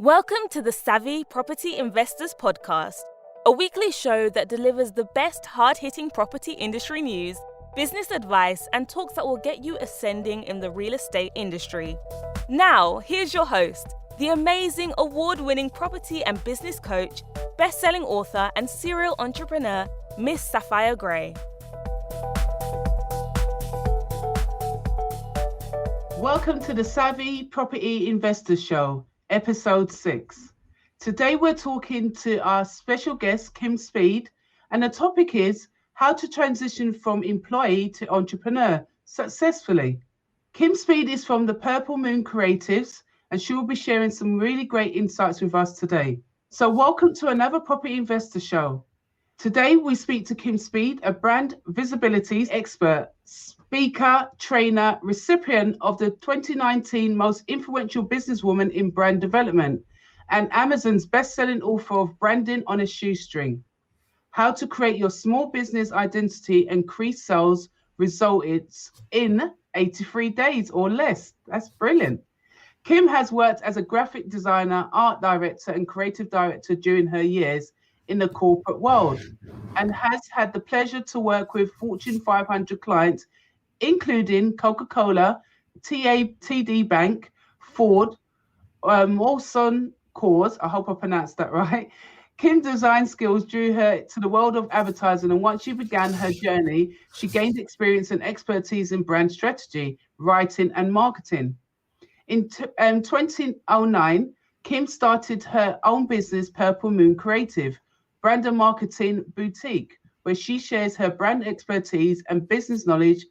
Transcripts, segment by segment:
Welcome to the Savvy Property Investors Podcast, a weekly show that delivers the best hard-hitting property industry news, business advice, and talks that will get you ascending in the real estate industry. Now, here's your host, the amazing award-winning property and business coach, best-selling author, and serial entrepreneur, Miss Sapphire Gray. Welcome to the Savvy Property Investors Show, Episode 6. Today we're talking to our special guest, Kim Speed, and the topic is how to transition from employee to entrepreneur successfully. Kim Speed is from the Purple Moon Creatives, and she will be sharing some really great insights with us today. So welcome to another Property Investor Show. Today we speak to Kim Speed, a brand visibility expert, speaker, trainer, recipient of the 2019 Most Influential Businesswoman in Brand Development, and Amazon's best-selling author of Branding on a Shoestring. How to create your small business identity and increase sales results in 83 days or less. That's brilliant. Kim has worked as a graphic designer, art director, and creative director during her years in the corporate world, and has had the pleasure to work with Fortune 500 clients, including Coca-Cola, TD Bank, Ford, Molson Coors. I hope I pronounced that right. Kim's design skills drew her to the world of advertising, and once she began her journey, she gained experience and expertise in brand strategy, writing, and marketing. In 2009, Kim started her own business, Purple Moon Creative, brand and marketing boutique, where she shares her brand expertise and business knowledge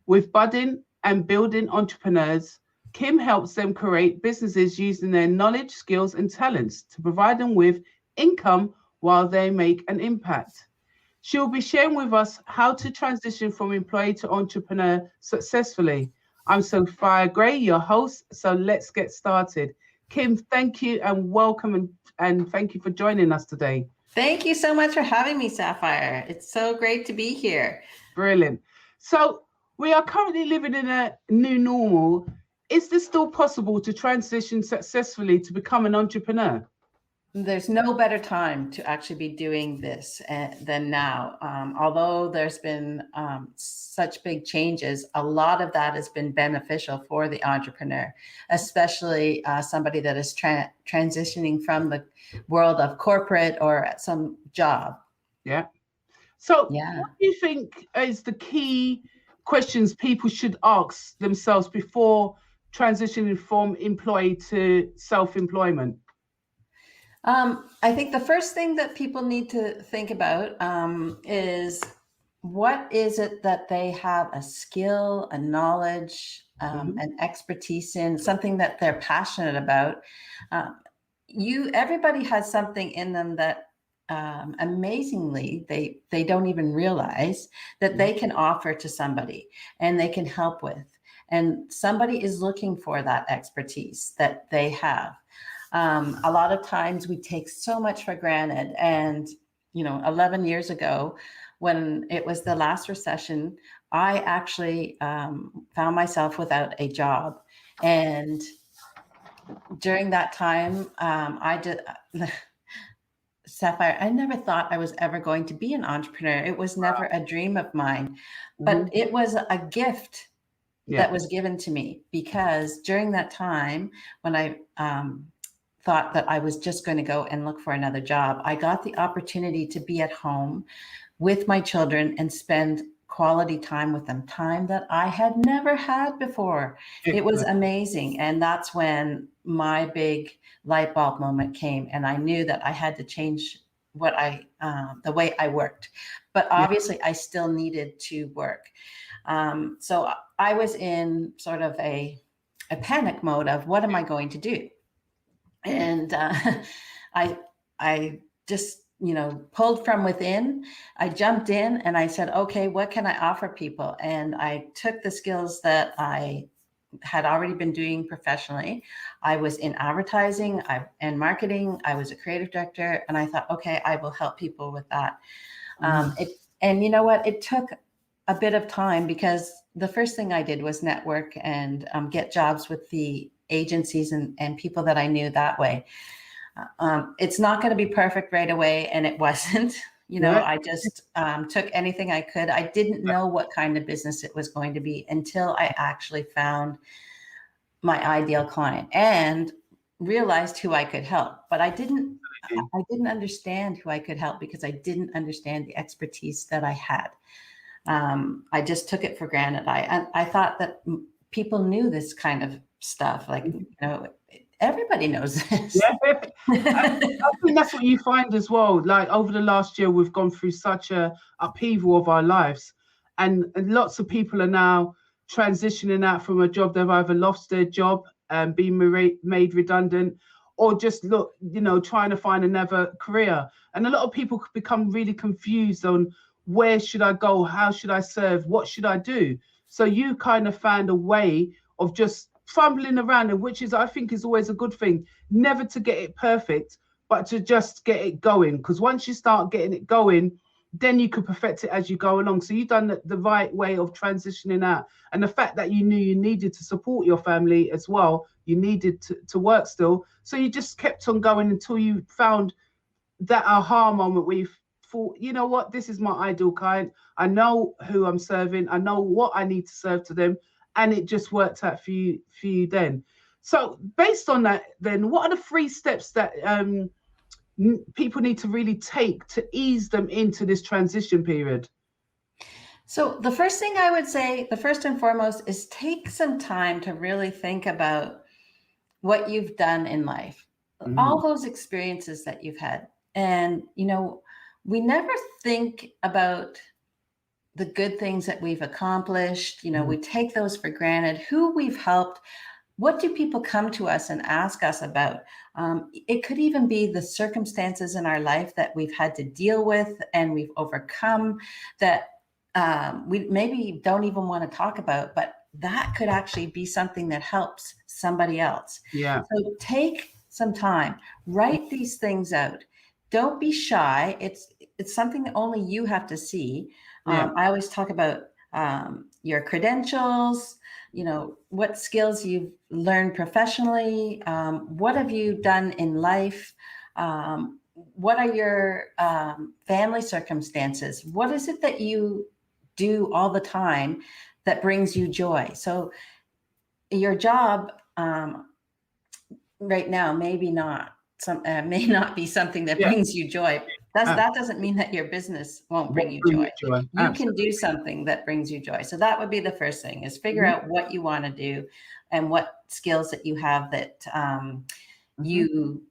with budding and building entrepreneurs. Kim helps them create businesses using their knowledge, skills, and talents to provide them with income while they make an impact. She will be sharing with us how to transition from employee to entrepreneur successfully. I'm Sapphire Gray, your host, so let's get started. Kim, thank you and welcome, and thank you for joining us today. Thank you so much for having me, Sapphire. It's so great to be here. Brilliant. So we are currently living in a new normal. Is this still possible to transition successfully to become an entrepreneur? There's no better time to actually be doing this than now. Although there's been such big changes, a lot of that has been beneficial for the entrepreneur, especially somebody that is transitioning from the world of corporate or at some job. Yeah. So what do you think is the key questions people should ask themselves before transitioning from employee to self-employment? I think the first thing that people need to think about is what is it that they have a skill, a knowledge, an expertise in, something that they're passionate about. Everybody has something in them that amazingly they don't even realize that they can offer to somebody and they can help with. And somebody is looking for that expertise that they have. A lot of times we take so much for granted. And, 11 years ago, when it was the last recession, I actually found myself without a job. And during that time, Sapphire, I never thought I was ever going to be an entrepreneur. It was never a dream of mine, but it was a gift that was given to me, because during that time when I thought that I was just going to go and look for another job, I got the opportunity to be at home with my children and spend quality time with them, time that I had never had before. It was amazing. And that's when my big light bulb moment came. And I knew that I had to change the way I worked. But obviously I still needed to work. So I was in sort of a panic mode of what am I going to do? And I just, pulled from within. I jumped in and I said, okay, what can I offer people? And I took the skills that I had already been doing professionally. I was in advertising and marketing. I was a creative director. And I thought, okay, I will help people with that. And you know what? It took a bit of time, because the first thing I did was network and get jobs with the agencies and people that I knew that way. It's not going to be perfect right away. And it wasn't, I just took anything I could. I didn't know what kind of business it was going to be until I actually found my ideal client and realized who I could help. But I didn't understand who I could help because I didn't understand the expertise that I had. I just took it for granted. I thought that people knew this kind of stuff. Like, everybody knows this. Yeah. I think that's what you find as well. Like over the last year, we've gone through such a upheaval of our lives, and lots of people are now transitioning out from a job. They've either lost their job and been made redundant, or just trying to find another career. And a lot of people become really confused on where should I go, how should I serve, what should I do. So you kind of found a way of just fumbling around, which is, I think, is always a good thing. Never to get it perfect, but to just get it going. Because once you start getting it going, then you could perfect it as you go along. So you've done the right way of transitioning out. And the fact that you knew you needed to support your family as well, you needed to work still. So you just kept on going until you found that aha moment where you thought, you know what, this is my ideal client. I know who I'm serving. I know what I need to serve to them. And it just worked out for you then. So based on that, then what are the 3 steps that people need to really take to ease them into this transition period? So the first thing I would say, the first and foremost, is take some time to really think about what you've done in life, all those experiences that you've had. And, we never think about the good things that we've accomplished. We take those for granted, who we've helped. What do people come to us and ask us about? It could even be the circumstances in our life that we've had to deal with and we've overcome that we maybe don't even want to talk about, but that could actually be something that helps somebody else. Yeah. So take some time, write these things out. Don't be shy. It's something that only you have to see. I always talk about your credentials, what skills you've learned professionally, what have you done in life, what are your family circumstances, what is it that you do all the time that brings you joy. So your job right now may not be something that brings you joy. That doesn't mean that your business won't bring you joy. You can do something that brings you joy. So that would be the first thing, is figure out what you want to do and what skills that you have that you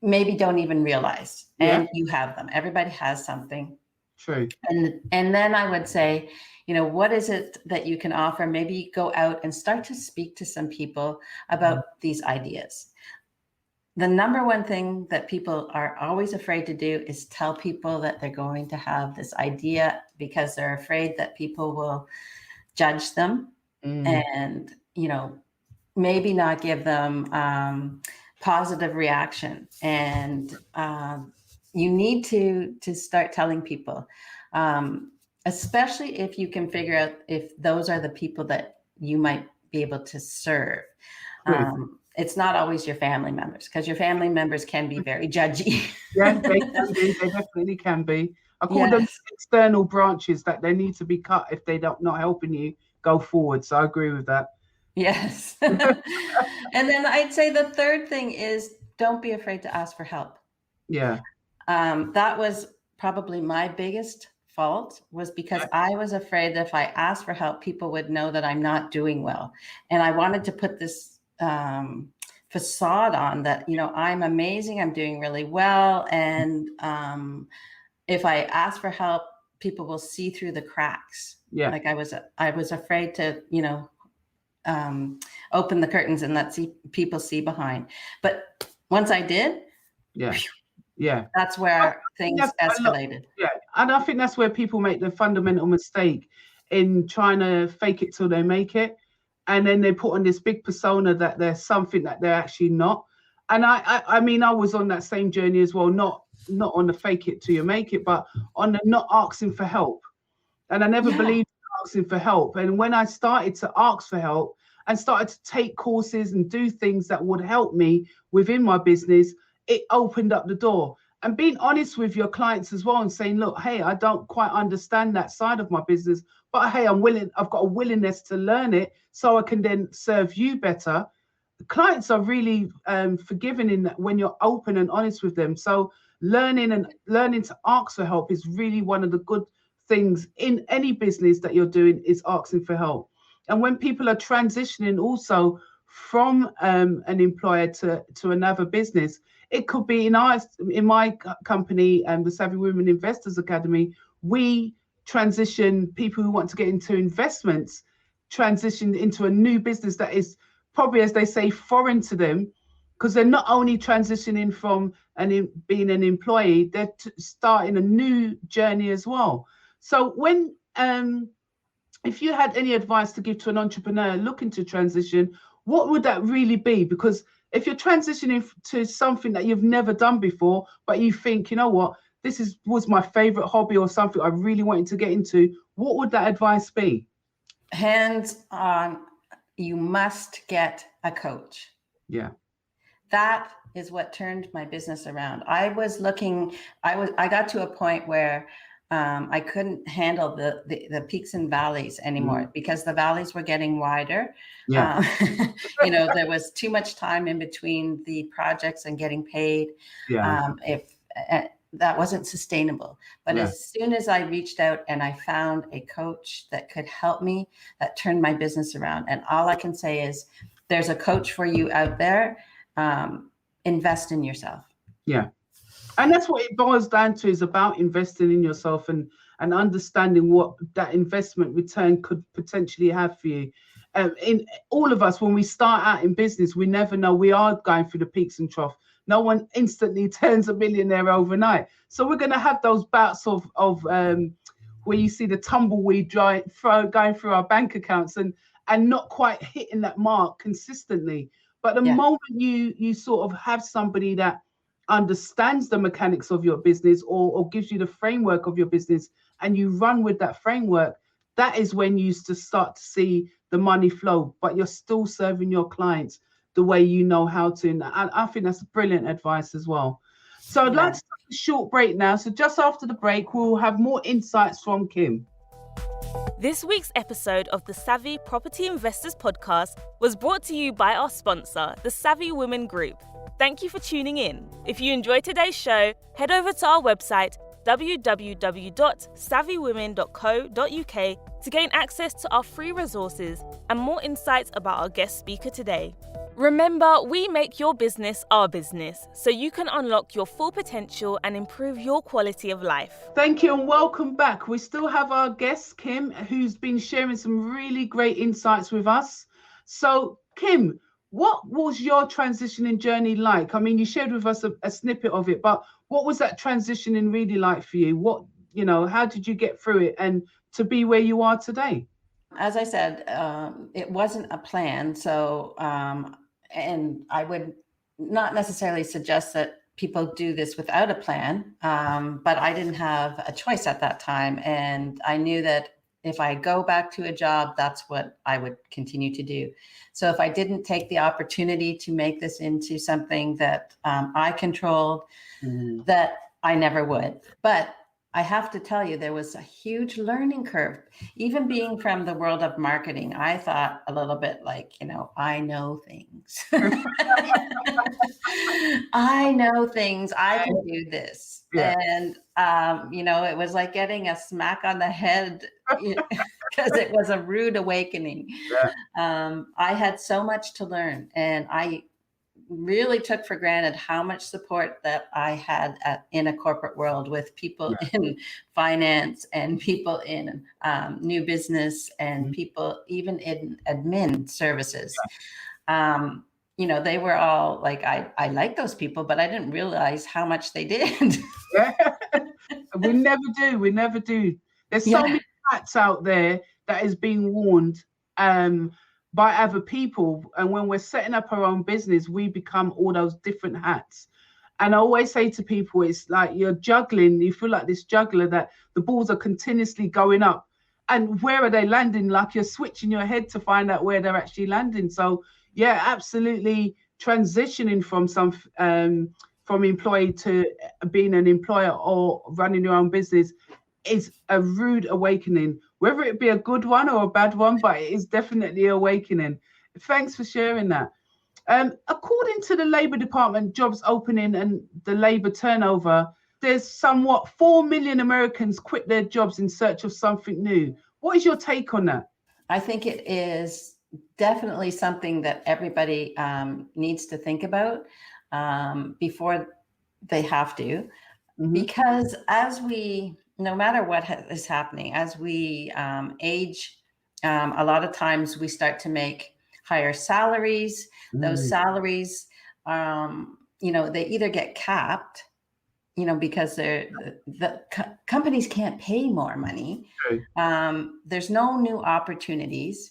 maybe don't even realize, and you have them. Everybody has something. True. And then I would say, what is it that you can offer? Maybe go out and start to speak to some people about these ideas. The number one thing that people are always afraid to do is tell people that they're going to have this idea, because they're afraid that people will judge them and, maybe not give them positive reaction. And you need to start telling people, especially if you can figure out if those are the people that you might be able to serve. It's not always your family members, because your family members can be very judgy. Yeah, they can be. They definitely can be. I call them external branches that they need to be cut if they're not helping you go forward. So I agree with that. Yes. And then I'd say the third thing is, don't be afraid to ask for help. Yeah. That was probably my biggest fault, was because I was afraid that if I asked for help, people would know that I'm not doing well. And I wanted to put this facade on that, I'm amazing, I'm doing really well. And if I ask for help, people will see through the cracks. Yeah. Like I was afraid to, open the curtains and let people see behind. But once I did, that's where things escalated. And I think that's where people make the fundamental mistake in trying to fake it till they make it. And then they put on this big persona that they're something that they're actually not. And I mean, I was on that same journey as well, not on the fake it till you make it, but on the not asking for help. And I never believed in asking for help. And when I started to ask for help and started to take courses and do things that would help me within my business, it opened up the door. And being honest with your clients as well and saying, look, hey, I don't quite understand that side of my business, but hey, I've got a willingness to learn it so I can then serve you better. Clients are really forgiving in that when you're open and honest with them. So learning to ask for help is really one of the good things in any business that you're doing, is asking for help. And when people are transitioning also from an employer to another business, it could be in my company, the Savvy Women Investors Academy, we transition people who want to get into investments, transition into a new business that is probably, as they say, foreign to them, because they're not only transitioning from being an employee, they're starting a new journey as well. So when if you had any advice to give to an entrepreneur looking to transition, what would that really be? Because if you're transitioning to something that you've never done before, but you think, you know what, this was my favorite hobby or something I really wanted to get into, what would that advice be? Hands on, you must get a coach. Yeah. That is what turned my business around. I got to a point where I couldn't handle the peaks and valleys anymore, because the valleys were getting wider. Yeah. There was too much time in between the projects and getting paid. Yeah. That wasn't sustainable. But as soon as I reached out and I found a coach that could help me, that turned my business around. And all I can say is, there's a coach for you out there. Invest in yourself. Yeah. And that's what it boils down to, is about investing in yourself and understanding what that investment return could potentially have for you. In all of us, when we start out in business, we never know. We are going through the peaks and troughs. No one instantly turns a millionaire overnight. So we're going to have those bouts of where you see the tumbleweed going through our bank accounts and not quite hitting that mark consistently. But the moment you sort of have somebody that understands the mechanics of your business or gives you the framework of your business, and you run with that framework, that is when you start to see the money flow, but you're still serving your clients the way you know how to. And I think that's brilliant advice as well. So I'd like to take a short break now. So just after the break, we'll have more insights from Kim. This week's episode of the Savvy Property Investors Podcast was brought to you by our sponsor, the Savvy Women Group. Thank you for tuning in. If you enjoyed today's show, head over to our website, www.savvywomen.co.uk, to gain access to our free resources and more insights about our guest speaker today. Remember, we make your business our business, so you can unlock your full potential and improve your quality of life. Thank you and welcome back. We still have our guest, Kim, who's been sharing some really great insights with us. So, Kim, what was your transitioning journey like? I mean, you shared with us a snippet of it, but what was that transitioning really like for you? How did you get through it and to be where you are today? As I said, it wasn't a plan. So, and I would not necessarily suggest that people do this without a plan, but I didn't have a choice at that time. And I knew that if I go back to a job, that's what I would continue to do. So if I didn't take the opportunity to make this into something that I controlled, that I never would. But I have to tell you, there was a huge learning curve. Even being from the world of marketing, I thought a little bit like, I know things. I know things. I can do this. Yeah. And, it was like getting a smack on the head because it was a rude awakening. Yeah. I had so much to learn, and I really took for granted how much support that I had in a corporate world with people in finance and people in new business and people even in admin services. They were all like, I like those people, but I didn't realize how much they did. We never do. There's so many hats out there that is being worn by other people, and when we're setting up our own business, we become all those different hats. And I always say to people, it's like you're juggling. You feel like this juggler that the balls are continuously going up, and where are they landing? Like you're switching your head to find out where they're actually landing. So yeah, absolutely transitioning from employee to being an employer or running your own business is a rude awakening, whether it be a good one or a bad one, but it is definitely awakening. Thanks for sharing that. According to the Labour Department jobs opening and the Labour turnover, there's somewhat 4 million Americans quit their jobs in search of something new. What is your take on that? I think it is definitely something that everybody needs to think about before they have to, because as we, no matter what is happening, as we age, a lot of times we start to make higher salaries. Those salaries, they either get capped, because the companies can't pay more money. There's no new opportunities,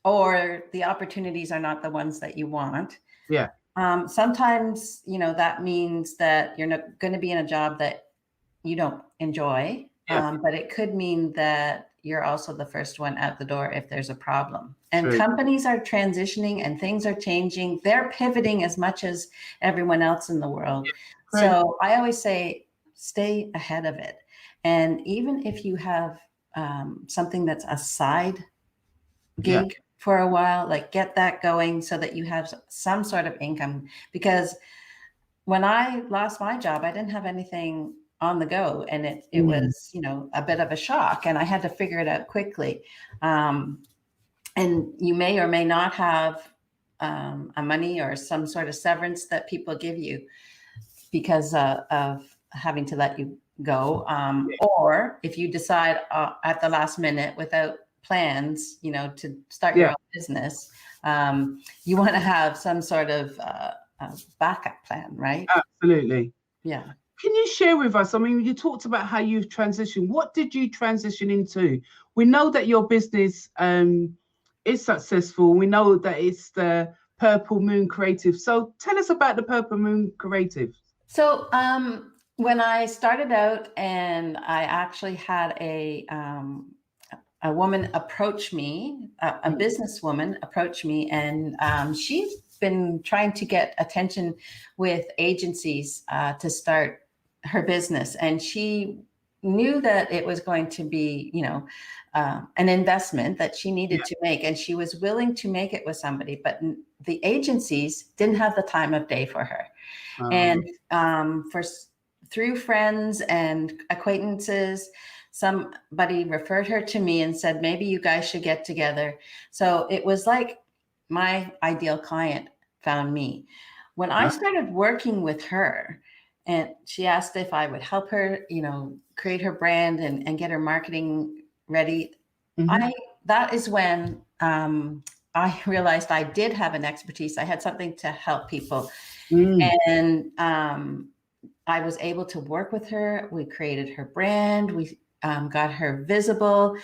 or the opportunities are not the ones that you want. Yeah. Sometimes, that means that you're not going to be in a job that you don't enjoy, but it could mean that you're also the first one out the door if there's a problem. And companies are transitioning and things are changing. They're pivoting as much as everyone else in the world. So I always say, stay ahead of it. And even if you have something that's a side gig for a while, like get that going so that you have some sort of income. Because when I lost my job, I didn't have anything on the go, and it was, a bit of a shock, and I had to figure it out quickly. And you may or may not have a money or some sort of severance that people give you because of having to let you go. Or if you decide at the last minute without plans, to start your own business, you want to have some sort of backup plan, right? Absolutely. Yeah. Can you share with us, I mean, you talked about how you've transitioned. What did you transition into? We know that your business is successful. We know that it's the Purple Moon Creative. So tell us about the Purple Moon Creative. So when I started out, and I actually had a woman approach me, a businesswoman approach me, and she's been trying to get attention with agencies to start her business. And she knew that it was going to be, an investment that she needed to make. And she was willing to make it with somebody, but the agencies didn't have the time of day for her. And through friends and acquaintances, somebody referred her to me and said, maybe you guys should get together. So it was like my ideal client found me. When I started working with her, and she asked if I would help her, create her brand and get her marketing ready, that is when I realized I did have an expertise. I had something to help people. And I was able to work with her. We created her brand. We got her visible,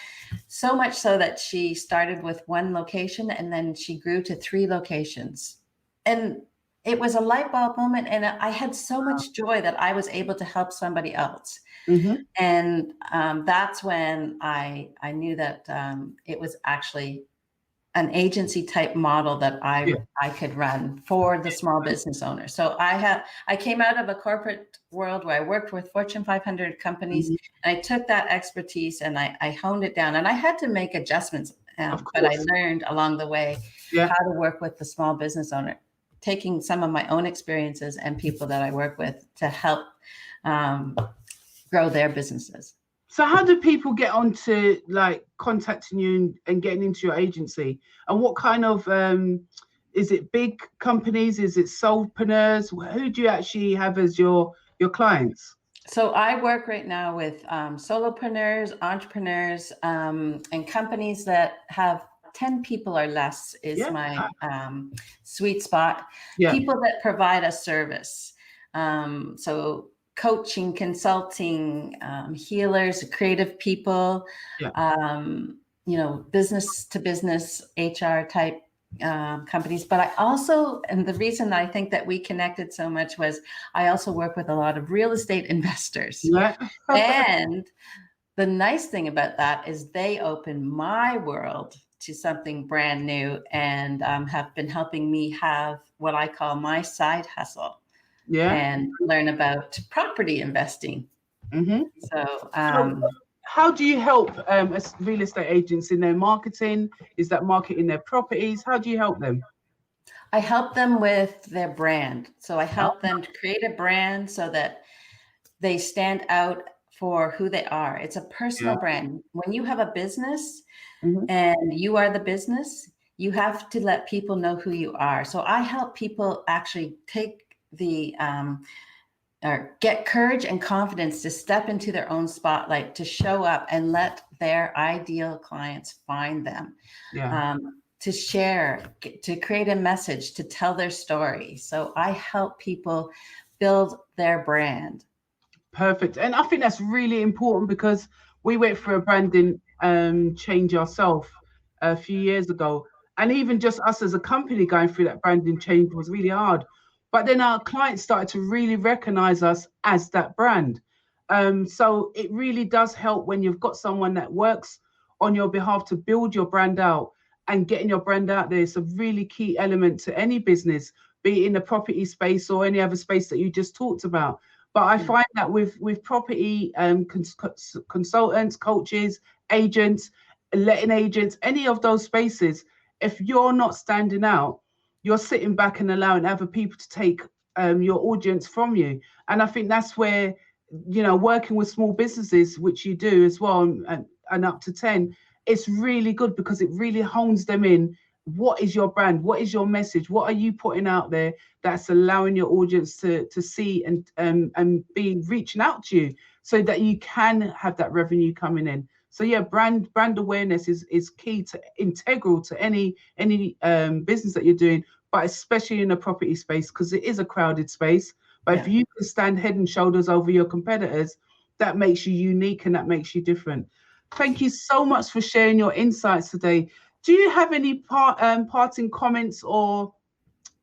so much so that she started with one location and then she grew to 3 locations. And it was a light bulb moment. And I had so much joy that I was able to help somebody else. And that's when I knew that it was actually an agency type model that I could run for the small business owner. So I came out of a corporate world where I worked with Fortune 500 companies, and I took that expertise and I honed it down, and I had to make adjustments, but I learned along the way how to work with the small business owner, taking some of my own experiences and people that I work with to help grow their businesses. So how do people get onto like contacting you and getting into your agency? And what kind of, is it big companies? Is it solopreneurs? Who do you actually have as your clients? So I work right now with solopreneurs, entrepreneurs, and companies that have 10 people or less is my sweet spot. People that provide a service. So coaching, consulting, healers, creative people, business to business, HR type companies. But I also, and the reason I think that we connected so much was I also work with a lot of real estate investors. And the nice thing about that is they open my world to something brand new, and have been helping me have what I call my side hustle, and learn about property investing. So how do you help as real estate agents in their marketing? Is that marketing their properties? How do you help them? I help them with their brand. So I help them to create a brand so that they stand out for who they are. It's a personal brand. When you have a business and you are the business, you have to let people know who you are. So I help people actually take the or get courage and confidence to step into their own spotlight, to show up and let their ideal clients find them, to share, to create a message, to tell their story. So I help people build their brand. Perfect. And I think that's really important, because we went through a branding change ourselves a few years ago. And even just us as a company going through that branding change was really hard. But then our clients started to really recognize us as that brand. So it really does help when you've got someone that works on your behalf to build your brand out, and getting your brand out there. It's a really key element to any business, be it in the property space or any other space that you just talked about. But I find that with property consultants, coaches, agents, letting agents, any of those spaces, if you're not standing out, you're sitting back and allowing other people to take your audience from you. And I think that's where, working with small businesses, which you do as well, and up to 10, it's really good, because it really hones them in. What is your brand? What is your message? What are you putting out there that's allowing your audience to see and be reaching out to you, so that you can have that revenue coming in? So yeah, brand awareness is key, to integral to any business that you're doing, but especially in a property space, because it is a crowded space. But if you can stand head and shoulders over your competitors, that makes you unique and that makes you different. Thank you so much for sharing your insights today. Do you have any parting comments or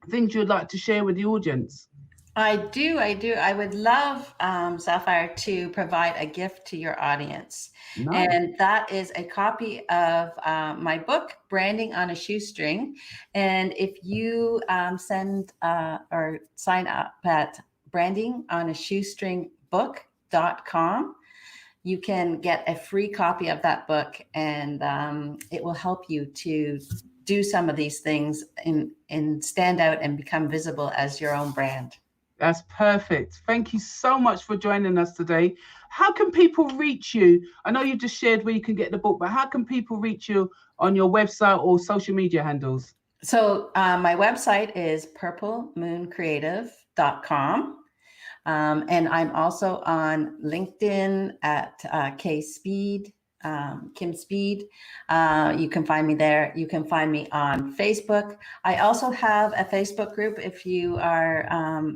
things you'd like to share with the audience? I do. I would love, Sapphire, to provide a gift to your audience. Nice. And that is a copy of my book, Branding on a Shoestring. And if you send or sign up at brandingonashoestringbook.com, you can get a free copy of that book, and it will help you to do some of these things and stand out and become visible as your own brand. That's perfect. Thank you so much for joining us today. How can people reach you? I know you just shared where you can get the book, but how can people reach you on your website or social media handles? So my website is purplemooncreative.com. And I'm also on LinkedIn at Kim Speed. You can find me there. You can find me on Facebook. I also have a Facebook group if you are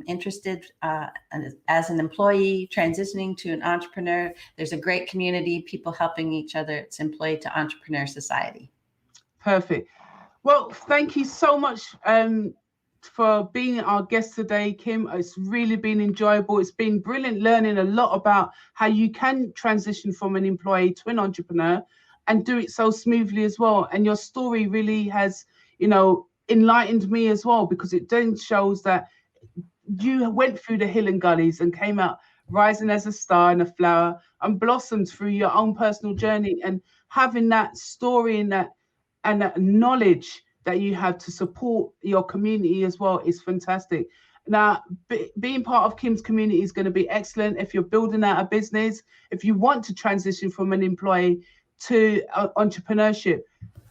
interested as an employee transitioning to an entrepreneur. There's a great community, people helping each other. It's Employee to Entrepreneur Society. Perfect. Well, thank you so much for being our guest today, Kim. It's really been enjoyable. It's been brilliant learning a lot about how you can transition from an employee to an entrepreneur and do it so smoothly as well. And your story really has, enlightened me as well, because it then shows that you went through the hill and gullies and came out rising as a star and a flower and blossomed through your own personal journey. And having that story and that knowledge that you have to support your community as well is fantastic. Now, being part of Kim's community is going to be excellent if you're building out a business, if you want to transition from an employee to entrepreneurship.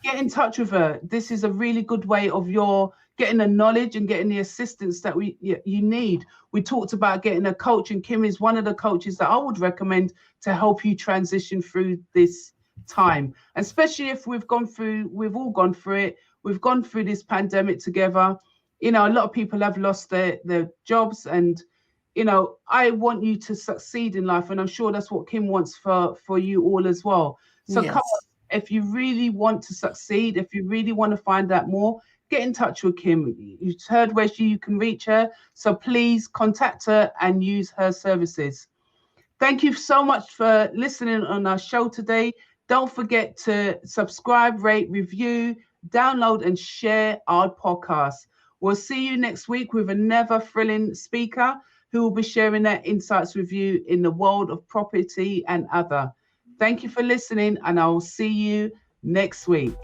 Get in touch with her. This is a really good way of your getting the knowledge and getting the assistance that you need. We talked about getting a coach, and Kim is one of the coaches that I would recommend to help you transition through this time, especially if we've all gone through it. We've gone through this pandemic together. A lot of people have lost their jobs, and I want you to succeed in life, and I'm sure that's what Kim wants for you all as well. So yes. Come on, if you really want to succeed, if you really want to find out more, get in touch with Kim. You've heard where you can reach her, so please contact her and use her services. Thank you so much for listening on our show today. Don't forget to subscribe, rate, review, download, and share our podcast. We'll see you next week with another thrilling speaker who will be sharing their insights with you in the world of property and other. Thank you for listening, and I will see you next week.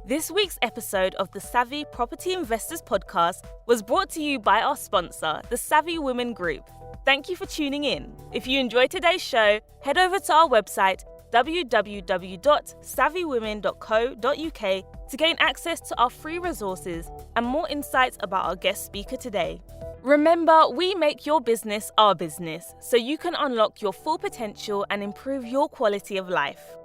This week's episode of the Savvy Property Investors Podcast was brought to you by our sponsor, the Savvy Women Group. Thank you for tuning in. If you enjoyed today's show, head over to our website, www.savvywomen.co.uk, to gain access to our free resources and more insights about our guest speaker today. Remember, we make your business our business, so you can unlock your full potential and improve your quality of life.